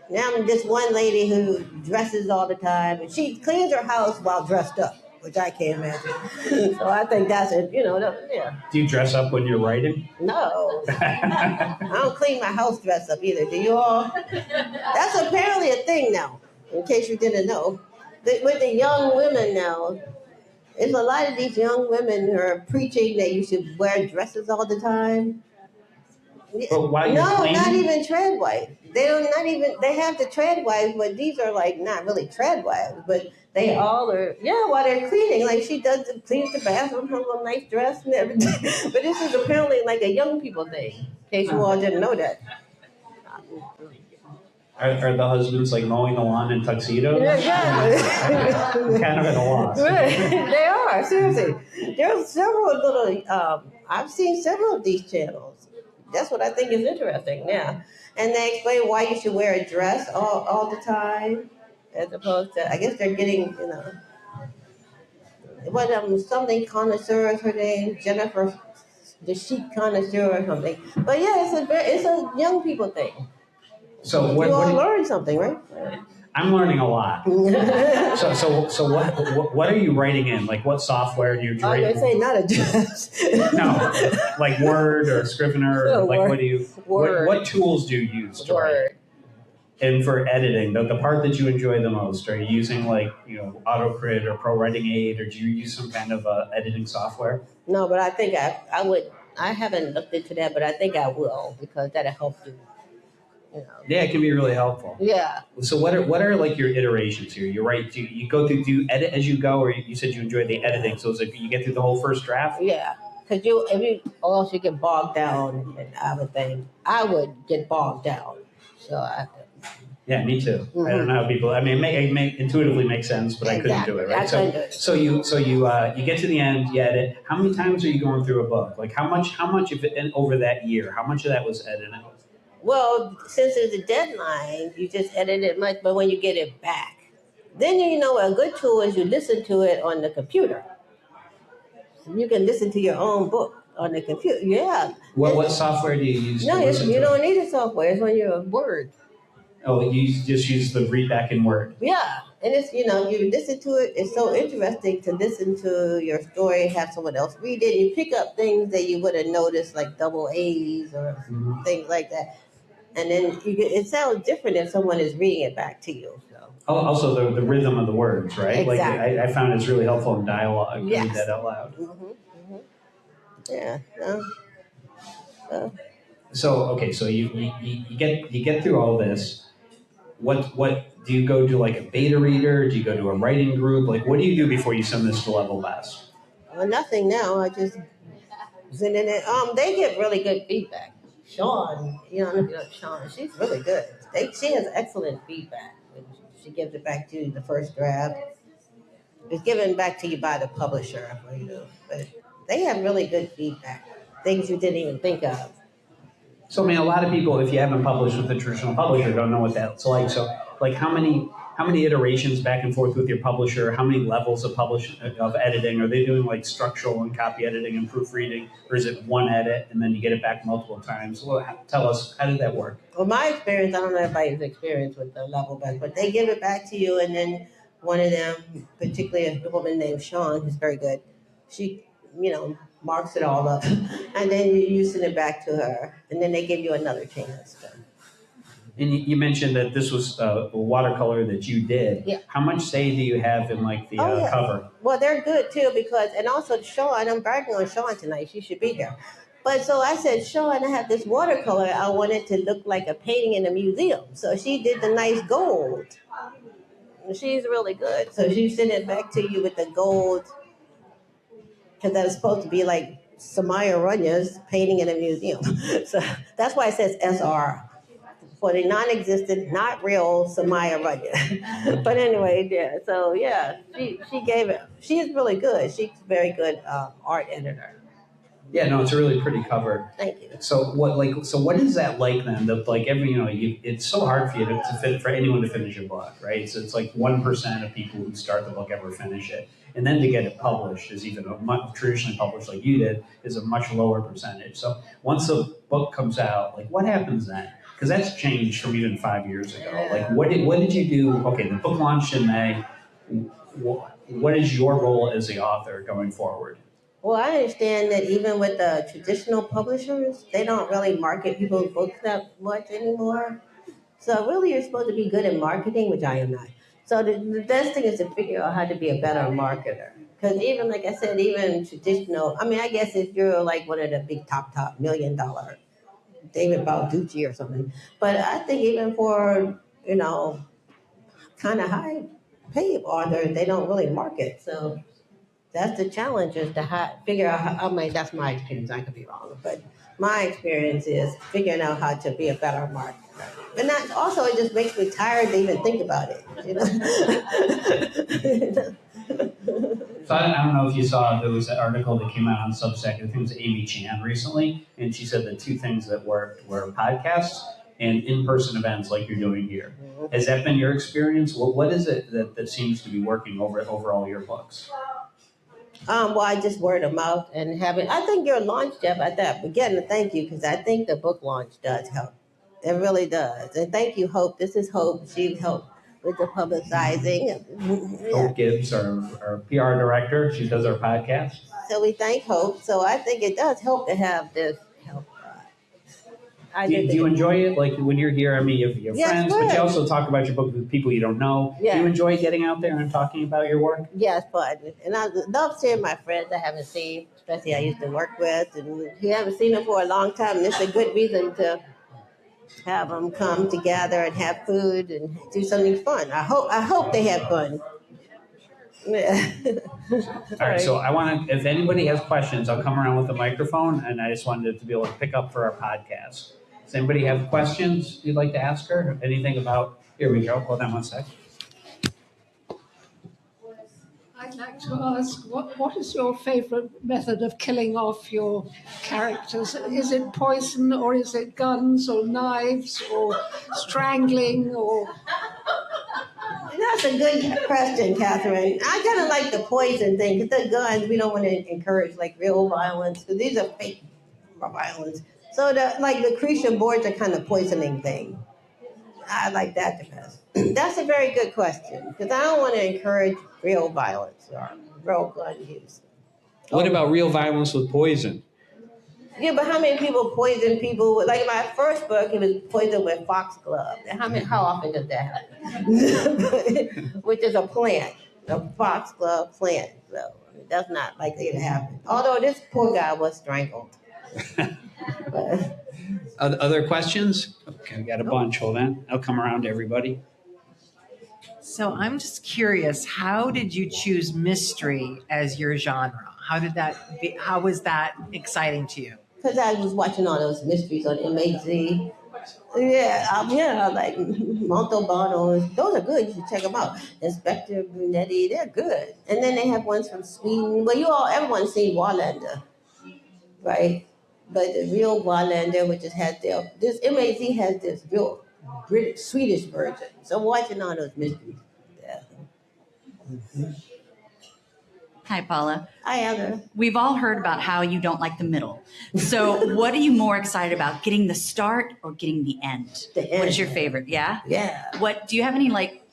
Speaker 2: now this one lady who dresses all the time and she cleans her house while dressed up. Which I can't imagine. So I think that's it, yeah.
Speaker 1: Do you dress up when you're writing?
Speaker 2: No. I don't clean my house dress up either. Do you all? That's apparently a thing now, in case you didn't know. With the young women now, there's a lot of these young women who are preaching that you should wear dresses all the time.
Speaker 1: But while you're cleaning?
Speaker 2: Not even tread wives. They have the tread wives, but these are like not really tread wives, but they all are, while they're cleaning. Like she cleans the bathroom, her little nice dress and everything. But this is apparently like a young people thing, in case you all didn't know that.
Speaker 1: Are the husbands like mowing the lawn in tuxedos?
Speaker 2: Yeah.
Speaker 1: I'm kind of at a loss.
Speaker 2: They are, seriously. There are several little, I've seen several of these channels. that's what I think is interesting. Yeah, and they explain why you should wear a dress all the time, as opposed to I guess they're getting what something connoisseur is her name, Jennifer, the chic connoisseur or something. But yeah, it's a young people thing.
Speaker 1: So
Speaker 2: You all learn something, right?
Speaker 1: I'm learning a lot. So what are you writing in? Like what software do you
Speaker 2: I'm
Speaker 1: write?
Speaker 2: gonna say not a dress.
Speaker 1: No, like Word or Scrivener. Or like
Speaker 2: Word.
Speaker 1: what do you?
Speaker 2: Word.
Speaker 1: What tools do you use to write?
Speaker 2: Word.
Speaker 1: And for editing, the part that you enjoy the most, are you using like AutoCrit or Pro Writing Aid, or do you use some kind of editing software?
Speaker 2: No, but I think I would. I haven't looked into that, but I think I will because that'll help you.
Speaker 1: Yeah, it can be really helpful.
Speaker 2: Yeah.
Speaker 1: So what are like your iterations here? You're right. Do you go through? Do you edit as you go, or you said you enjoy the editing? So it's like you get through the whole first draft.
Speaker 2: Yeah, because or else you get bogged down, and I would think I would get bogged down. So
Speaker 1: Yeah, me too.
Speaker 2: Mhm.
Speaker 1: I don't know how people. I mean, it may intuitively make sense, but I couldn't do it. Right.
Speaker 2: I couldn't do it.
Speaker 1: So you get to the end, you edit. How many times are you going through a book? Like how much of it over that year? How much of that was edited?
Speaker 2: Well, since there's a deadline, you just edit it much, but when you get it back, then a good tool is you listen to it on the computer. You can listen to your own book on the computer. Yeah.
Speaker 1: What software do you use?
Speaker 2: No, you don't need a software. It's on your Word.
Speaker 1: Oh, you just use the read back in Word.
Speaker 2: Yeah, and it's you listen to it. It's so interesting to listen to your story, have someone else read it. You pick up things that you would have noticed, like double A's or things like that. And then it sounds different if someone is reading it back to you. So.
Speaker 1: Also, the rhythm of the words, right?
Speaker 2: Exactly.
Speaker 1: Like I found it's really helpful in dialogue.
Speaker 2: Yes.
Speaker 1: Read that out loud.
Speaker 2: Mm-hmm. Yeah.
Speaker 1: So you get through all this. What do you go to like a beta reader? Do you go to a writing group? Like what do you do before you send this to level best?
Speaker 2: Well, nothing now. I just send in it. They get really good feedback. Sean, I don't know if you know Sean. She's really good. She has excellent feedback. She gives it back to you the first draft. It's given back to you by the publisher, but they have really good feedback. Things you didn't even think of.
Speaker 1: So I mean, a lot of people, if you haven't published with a traditional publisher, don't know what that's like. So like, how many iterations back and forth with your publisher? How many levels of editing? Are they doing like structural and copy editing and proofreading, or is it one edit and then you get it back multiple times? Well, tell us, how did that work?
Speaker 2: Well, my experience, I don't know everybody's experience with the level best, but they give it back to you, and then one of them, particularly a woman named Sean, who's very good, she, marks it all up, and then you send it back to her, and then they give you another chance.
Speaker 1: And you mentioned that this was a watercolor that you did.
Speaker 2: Yeah.
Speaker 1: How much say do you have in like the cover?
Speaker 2: Well, they're good too and also Sean, I'm bragging on Sean tonight. She should be here. But so I said, Sean, I have this watercolor. I want it to look like a painting in a museum. So she did the nice gold. She's really good. So she sent it back to you with the gold. Because that was supposed to be like Samaya Runya's painting in a museum. So that's why it says SR. For the non-existent, not real Samaya Runya. But anyway, yeah. So yeah, she gave it. She is really good. She's a very good art editor.
Speaker 1: Yeah, no, it's a really pretty cover.
Speaker 2: Thank you.
Speaker 1: So what is that like then? It's so hard for you for anyone to finish a book, right? So it's like 1% of people who start the book ever finish it, and then to get it published is even traditionally published like you did is a much lower percentage. So once the book comes out, like what happens then? Because that's changed from even 5 years ago.
Speaker 2: Yeah.
Speaker 1: Like what did you do? Okay, the book launched in May. What is your role as the author going forward?
Speaker 2: Well, I understand that even with the traditional publishers, they don't really market people's books that much anymore. So really, you're supposed to be good at marketing, which I am not. So the best thing is to figure out how to be a better marketer. Because even, like I said, even traditional, I guess if you're like one of the big top $1 million David Balducci or something. But I think even for, kind of high paid authors, they don't really market. So that's the challenge is to figure out how, that's my experience. I could be wrong. But my experience is figuring out how to be a better marketer. And that also, it just makes me tired to even think about it.
Speaker 1: So I don't know if you saw, there was an article that came out on Substack, I think it was Amy Chan recently, and she said the two things that worked were podcasts and in-person events like you're doing here. Has that been your experience? What is it that seems to be working over all your books?
Speaker 2: Well, I just word of mouth and having. I think your launch, Jeff, at that beginning. Thank you, because I think the book launch does help. It really does. And thank you, Hope. This is Hope. She helped with the publicizing. Yeah.
Speaker 1: Hope Gibbs, our PR director, she does our podcast.
Speaker 2: So we thank Hope. So I think it does help to have this help.
Speaker 1: Do you enjoy it? Like when you're here, I mean, you have
Speaker 2: Yes,
Speaker 1: friends,
Speaker 2: good.
Speaker 1: but you also talk about your book with people you don't know.
Speaker 2: Yeah.
Speaker 1: Do you enjoy getting out there and talking about your work?
Speaker 2: Yes, but and I love seeing my friends I haven't seen, especially I used to work with, and you haven't seen them for a long time. And it's a good reason to have them come together and have food and do something fun. I hope they have fun. Yeah.
Speaker 1: All right, so I want to, if anybody has questions, I'll come around with a microphone, and I just wanted to be able to pick up for our podcast. Does anybody have questions you'd like to ask her? Anything about, here we go, hold on one sec.
Speaker 3: I'd like to ask, what is your favorite method of killing off your characters? Is it poison, or is it guns or knives or strangling or...
Speaker 2: That's a good question, Catherine. I kind of like the poison thing, because the guns, we don't want to encourage like real violence, because these are fake violence. So the Lucretia boards are kind of poisoning thing. I like that the best. That's a very good question, because I don't want to encourage real violence or real gun use.
Speaker 1: What about real violence with poison?
Speaker 2: Yeah, but how many people poison people? Like in my first book, it was poison with foxglove. How often does that happen? Which is a plant, a foxglove plant. So that's not likely to happen. Although this poor guy was strangled. But,
Speaker 1: Other questions? Okay, we got a bunch. Hold on. I'll come around to everybody.
Speaker 4: So I'm just curious, how did you choose mystery as your genre? How was that exciting to you?
Speaker 2: because I was watching all those mysteries on MHZ. Yeah, like Montalbano. Those are good. You should check them out. Inspector Brunetti, they're good. And then they have ones from Sweden. Well, everyone's seen Wallander, right? But the real Wallander, which has this MHZ has this real British, Swedish version. So I'm watching all those mysteries. Yeah. Mm-hmm.
Speaker 5: Hi, Paula.
Speaker 2: Hi, Heather.
Speaker 5: We've all heard about how you don't like the middle. So what are you more excited about, getting the start or getting the end?
Speaker 2: The end.
Speaker 5: What is your favorite? Yeah?
Speaker 2: Yeah.
Speaker 5: What do you have any like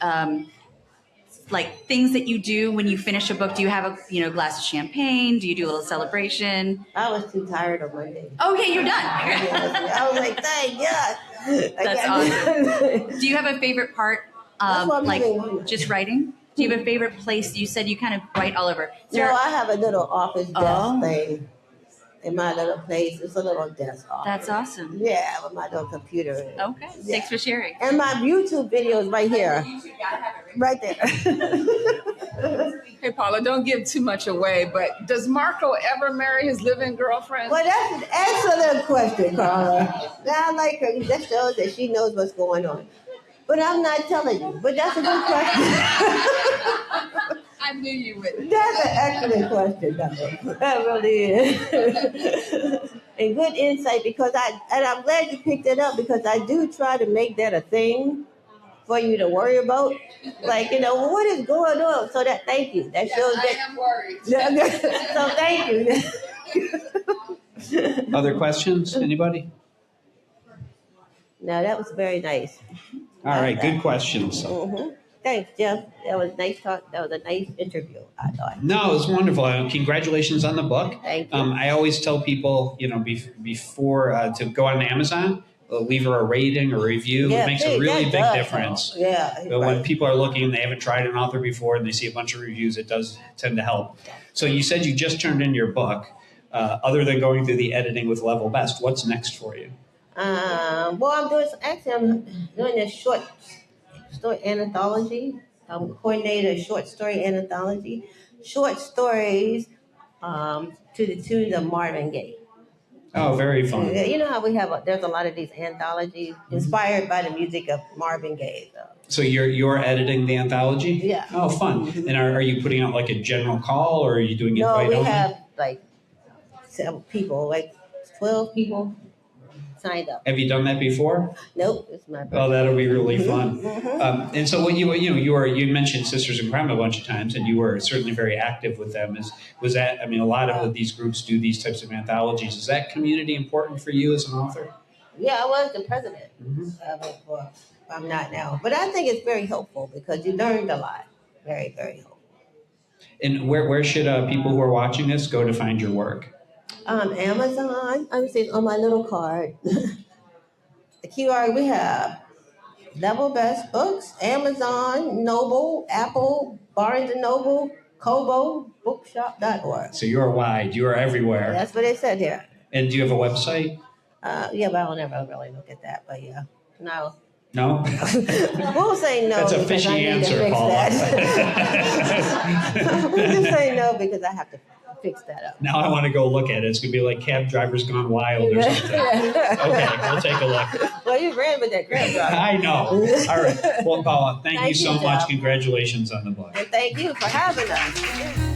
Speaker 5: things that you do when you finish a book? Do you have a glass of champagne? Do you do a little celebration?
Speaker 2: I was too tired on Monday.
Speaker 5: Okay, you're done.
Speaker 2: I was like, thank God.
Speaker 5: That's awesome. Do you have a favorite part? Just writing? Do you have a favorite place? You said you kind of write all over.
Speaker 2: I have a little office desk thing in my little place. It's a little desk office.
Speaker 5: That's awesome.
Speaker 2: Yeah, with my little computer.
Speaker 5: Okay,
Speaker 2: Yeah.
Speaker 5: Thanks for sharing.
Speaker 2: And my YouTube video is right here. Right there.
Speaker 6: Hey, Paula, don't give too much away, but does Marco ever marry his living girlfriend?
Speaker 2: Well, that's an excellent question, Carla. I like her. That shows that she knows what's going on. But I'm not telling you. But that's a good question.
Speaker 6: I knew you would.
Speaker 2: That's an excellent question, though. That really is. And good insight, because I'm glad you picked it up, because I do try to make that a thing for you to worry about. Like, what is going on? So thank you. That shows that.
Speaker 6: I am worried.
Speaker 2: So thank you.
Speaker 1: Other questions? Anybody?
Speaker 2: No, that was very nice.
Speaker 1: All right, good questions.
Speaker 2: Mm-hmm. Thanks, Jeff. That was nice talk. That was a nice interview, I thought.
Speaker 1: No, it was wonderful. Congratulations on the book.
Speaker 2: Thank you.
Speaker 1: I always tell people, before to go on Amazon, leave her a rating or review.
Speaker 2: Yeah,
Speaker 1: it makes a really big difference.
Speaker 2: Yeah.
Speaker 1: But when people are looking, they haven't tried an author before, and they see a bunch of reviews, it does tend to help. So you said you just turned in your book. Other than going through the editing with Level Best, what's next for you?
Speaker 2: I'm doing a short story anthology. I'm coordinating a short story anthology. Short stories to the tune of Marvin Gaye.
Speaker 1: Oh, very fun.
Speaker 2: Yeah, you know how we have there's a lot of these anthologies inspired by the music of Marvin Gaye.
Speaker 1: So you're editing the anthology?
Speaker 2: Yeah.
Speaker 1: Oh, fun.
Speaker 2: Mm-hmm.
Speaker 1: And are you putting out like a general call, or are you doing
Speaker 2: No,
Speaker 1: invite
Speaker 2: we
Speaker 1: only?
Speaker 2: have like several people, like 12 people signed up.
Speaker 1: Have you done that before?
Speaker 2: Nope, it's my first.
Speaker 1: Oh, that'll be really fun.
Speaker 2: Mm-hmm.
Speaker 1: And so, when you mentioned Sisters in Crime a bunch of times, and you were certainly very active with them. Was that? I mean, a lot of these groups do these types of anthologies. Is that community important for you as an author?
Speaker 2: Yeah, I was the president of it for. I'm not now, but I think it's very helpful because you learned a lot. Very, very helpful.
Speaker 1: And where should people who are watching this go to find your work?
Speaker 2: Amazon. I'm saying on my little card. The QR we have Level Best Books, Amazon, Noble, Apple, Barnes and Noble, Kobo, Bookshop.org.
Speaker 1: So you're wide. You are everywhere.
Speaker 2: That's what they said here.
Speaker 1: And do you have a website?
Speaker 2: Yeah, but I don't ever really look at that. But yeah, no.
Speaker 1: No?
Speaker 2: We'll say no.
Speaker 1: That's a
Speaker 2: because
Speaker 1: fishy
Speaker 2: I need
Speaker 1: answer,
Speaker 2: to fix
Speaker 1: Paula.
Speaker 2: that. We'll just say no because I have to fix that up.
Speaker 1: Now I want to go look at it. It's going to be like Cab Drivers Gone Wild or something. Okay, we'll take a look.
Speaker 2: Well, you ran with that cab driver.
Speaker 1: I know. All right. Well, Paula, thank you so
Speaker 2: Thank you,
Speaker 1: much.
Speaker 2: Joe.
Speaker 1: Congratulations on the book.
Speaker 2: And thank you for having us.